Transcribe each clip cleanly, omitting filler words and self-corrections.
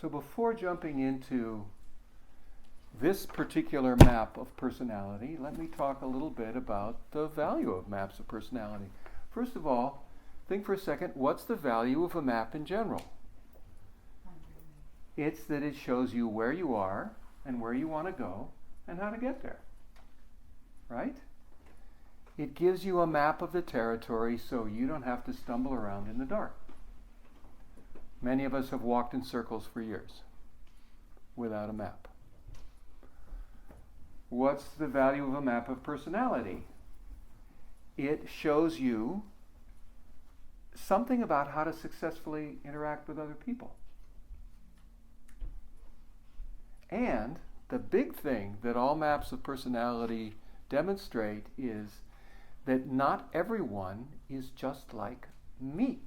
So before jumping into this particular map of personality, let me talk a little bit about the value of maps of personality. First of all, think for a second, what's the value of a map in general? It's that it shows you where you are and where you want to go and how to get there. Right? It gives you a map of the territory so you don't have to stumble around in the dark. Many of us have walked in circles for years without a map. What's the value of a map of personality? It shows you something about how to successfully interact with other people. And the big thing that all maps of personality demonstrate is that not everyone is just like me.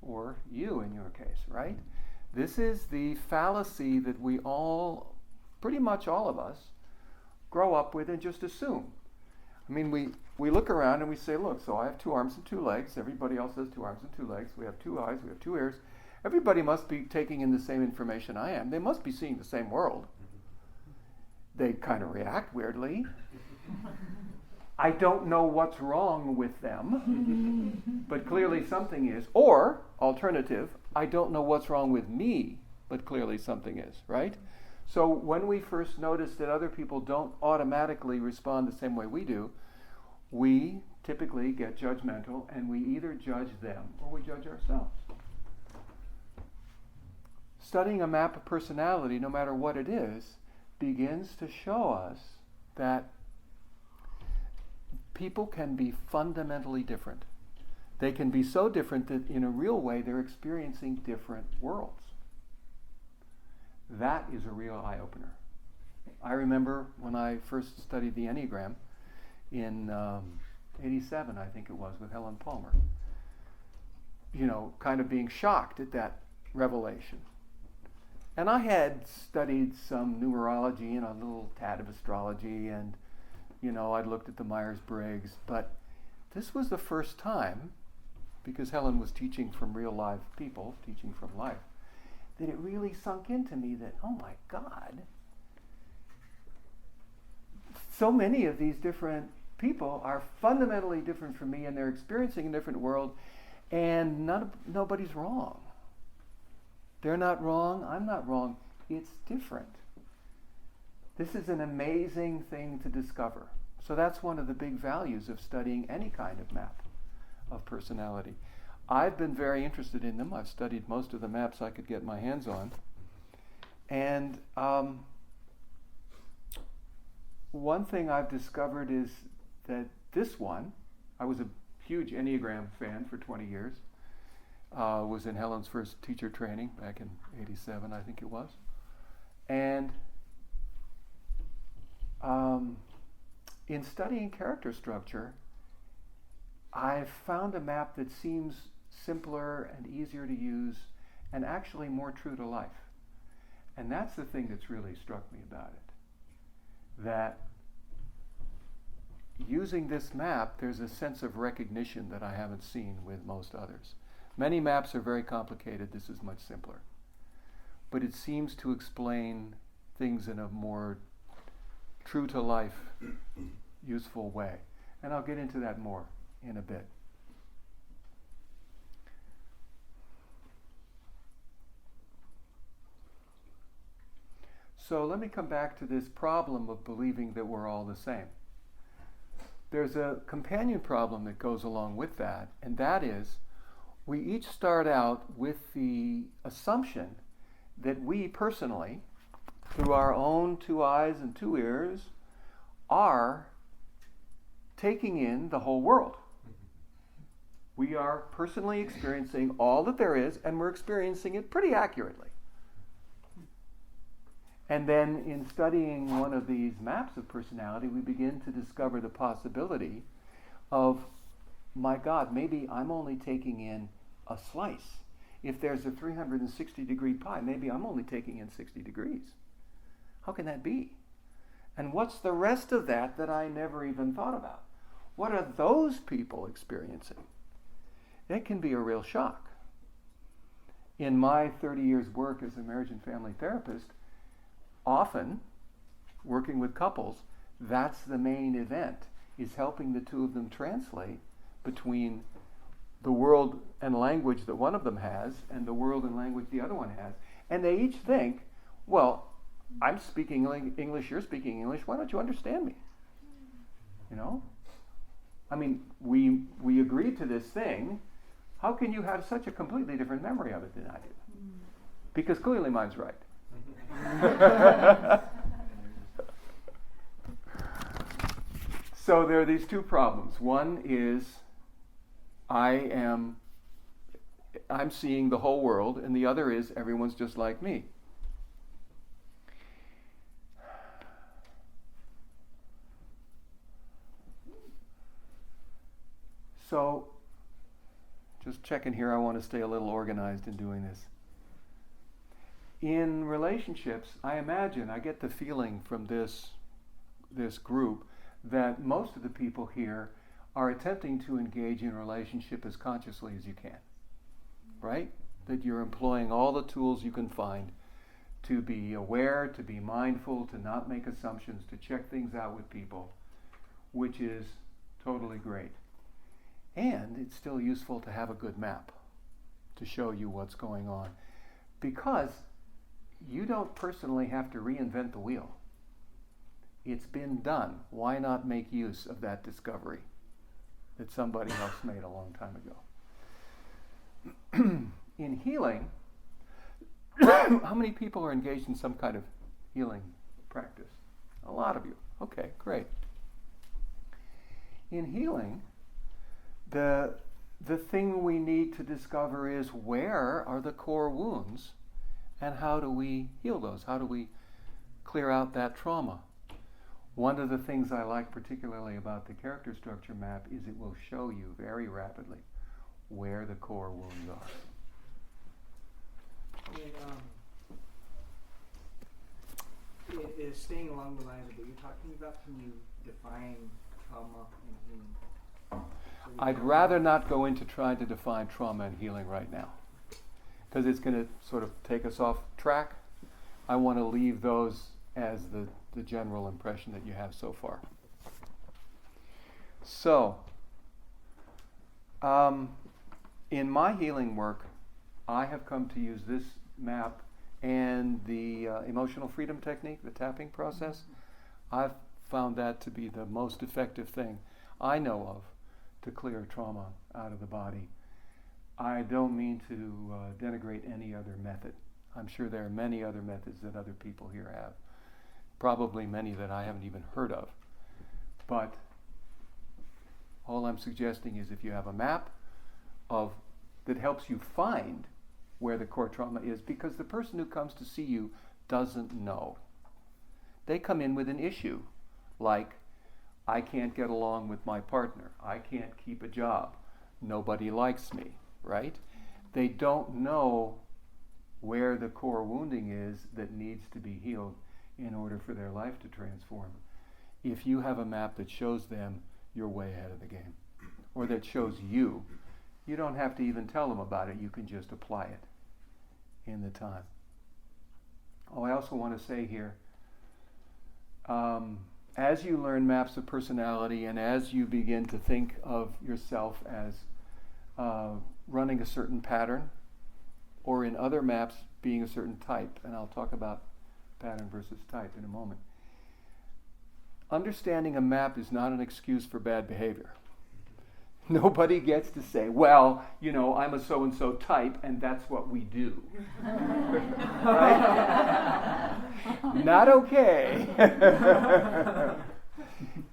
Or you in your case, right? This is the fallacy that we all, pretty much all of us, grow up with and just assume. I mean, we look around and we say, look, so I have 2 arms and 2 legs. Everybody else has 2 arms and 2 legs. We have 2 eyes, we have 2 ears. Everybody must be taking in the same information I am. They must be seeing the same world. They kind of react weirdly. I don't know what's wrong with them, but clearly something is. Or, alternative, I don't know what's wrong with me, but clearly something is, right? So when we first notice that other people don't automatically respond the same way we do, we typically get judgmental and we either judge them or we judge ourselves. Studying a map of personality, no matter what it is, begins to show us that people can be fundamentally different. They can be so different that in a real way they're experiencing different worlds. That is a real eye-opener. I remember when I first studied the Enneagram in 87, I think it was, with Helen Palmer. You know, kind of being shocked at that revelation. And I had studied some numerology and a little tad of astrology, and you know, I'd looked at the Myers-Briggs, but this was the first time, because Helen was teaching from real live people, teaching from life, that it really sunk into me that, oh my God, so many of these different people are fundamentally different from me and they're experiencing a different world, and nobody's wrong. They're not wrong, I'm not wrong, it's different. This is an amazing thing to discover. So that's one of the big values of studying any kind of map of personality. I've been very interested in them. I've studied most of the maps I could get my hands on. And one thing I've discovered is that this one, I was a huge Enneagram fan for 20 years, was in Helen's first teacher training back in 87, I think it was. And in studying character structure, I've found a map that seems simpler and easier to use and actually more true to life. And that's the thing that's really struck me about it. That using this map, there's a sense of recognition that I haven't seen with most others. Many maps are very complicated. This is much simpler. But it seems to explain things in a more true to life, useful way. And I'll get into that more in a bit. So let me come back to this problem of believing that we're all the same. There's a companion problem that goes along with that, and that is we each start out with the assumption that we personally, through our own 2 eyes and 2 ears, are taking in the whole world. We are personally experiencing all that there is, and we're experiencing it pretty accurately. And then in studying one of these maps of personality, we begin to discover the possibility of, my God, maybe I'm only taking in a slice. If there's a 360-degree pie, maybe I'm only taking in 60 degrees. How can that be? And what's the rest of that I never even thought about? What are those people experiencing? That can be a real shock. in my 30 years work as a marriage and family therapist, often working with couples, that's the main event, is helping the two of them translate between the world and language that one of them has and the world and language the other one has. And they each think, well, I'm speaking English, you're speaking English, why don't you understand me? You know? I mean, we agreed to this thing. How can you have such a completely different memory of it than I do? Because clearly mine's right. So there are these two problems. One is I'm seeing the whole world, and the other is everyone's just like me. So, just checking here, I want to stay a little organized in doing this. In relationships, I imagine, I get the feeling from this group that most of the people here are attempting to engage in a relationship as consciously as you can, right? That you're employing all the tools you can find to be aware, to be mindful, to not make assumptions, to check things out with people, which is totally great. And it's still useful to have a good map to show you what's going on, because you don't personally have to reinvent the wheel. It's been done. Why not make use of that discovery that somebody else made a long time ago? In healing, how many people are engaged in some kind of healing practice? A lot of you. Okay, great. In healing, the thing we need to discover is where are the core wounds and how do we heal those? How do we clear out that trauma? One of the things I like particularly about the character structure map is it will show you very rapidly where the core wounds are. It is staying along the lines of what you're talking about. Can you define trauma and healing? I'd rather not go into trying to define trauma and healing right now, because it's going to sort of take us off track. I want to leave those as the general impression that you have so far. So, in my healing work, I have come to use this map and the emotional freedom technique, the tapping process. I've found that to be the most effective thing I know of to clear trauma out of the body. I don't mean to denigrate any other method. I'm sure there are many other methods that other people here have. Probably many that I haven't even heard of. But all I'm suggesting is if you have a map that helps you find where the core trauma is, because the person who comes to see you doesn't know. They come in with an issue, like, I can't get along with my partner. I can't keep a job. Nobody likes me, right? They don't know where the core wounding is that needs to be healed in order for their life to transform. If you have a map that shows them, you're way ahead of the game. Or that shows you, you don't have to even tell them about it. You can just apply it in the time. Oh, I also want to say here, as you learn maps of personality and as you begin to think of yourself as running a certain pattern, or in other maps being a certain type, and I'll talk about pattern versus type in a moment, understanding a map is not an excuse for bad behavior. Nobody gets to say, well, you know, I'm a so-and-so type, and that's what we do. Right? Not okay.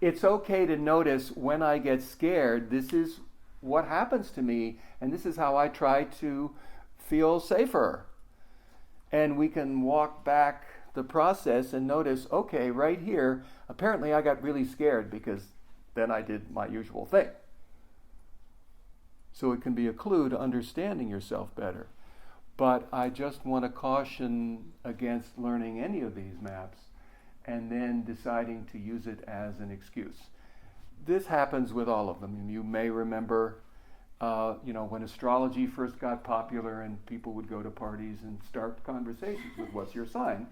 It's okay to notice when I get scared, this is what happens to me, and this is how I try to feel safer. And we can walk back the process and notice, okay, right here, apparently I got really scared because then I did my usual thing. So it can be a clue to understanding yourself better. But I just want to caution against learning any of these maps and then deciding to use it as an excuse. This happens with all of them. You may remember when astrology first got popular and people would go to parties and start conversations with what's your sign.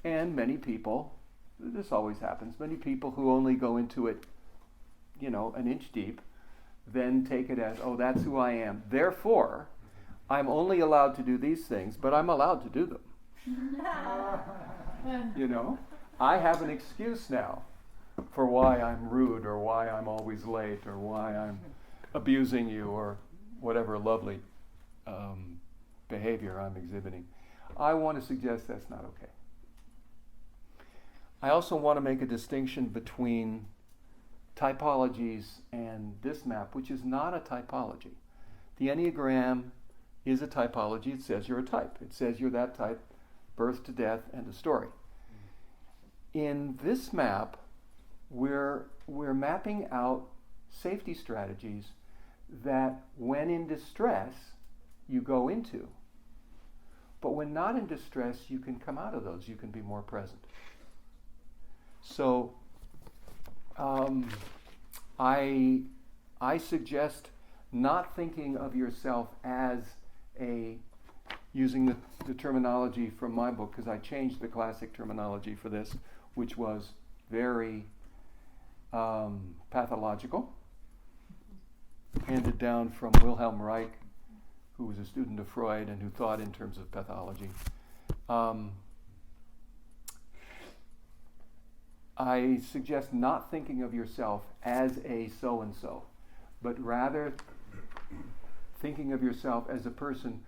And many people, this always happens, many people who only go into it, an inch deep, then take it as, oh, that's who I am. Therefore, I'm only allowed to do these things, but I'm allowed to do them. I have an excuse now for why I'm rude or why I'm always late or why I'm abusing you or whatever lovely behavior I'm exhibiting. I want to suggest that's not okay. I also want to make a distinction between typologies and this map, which is not a typology. The Enneagram is a typology. It says you're a type. It says you're that type, birth to death, and a story. In this map, we're mapping out safety strategies that when in distress, you go into. But when not in distress, you can come out of those. You can be more present. So I suggest not thinking of yourself as using the terminology from my book, because I changed the classic terminology for this, which was very pathological, handed down from Wilhelm Reich, who was a student of Freud and who thought in terms of pathology. I suggest not thinking of yourself as a so-and-so, but rather thinking of yourself as a person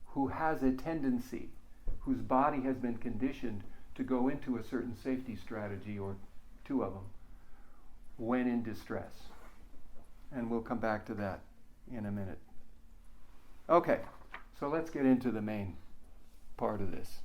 who has a tendency, whose body has been conditioned to go into a certain safety strategy, or two of them, when in distress. And we'll come back to that in a minute. Okay, so let's get into the main part of this.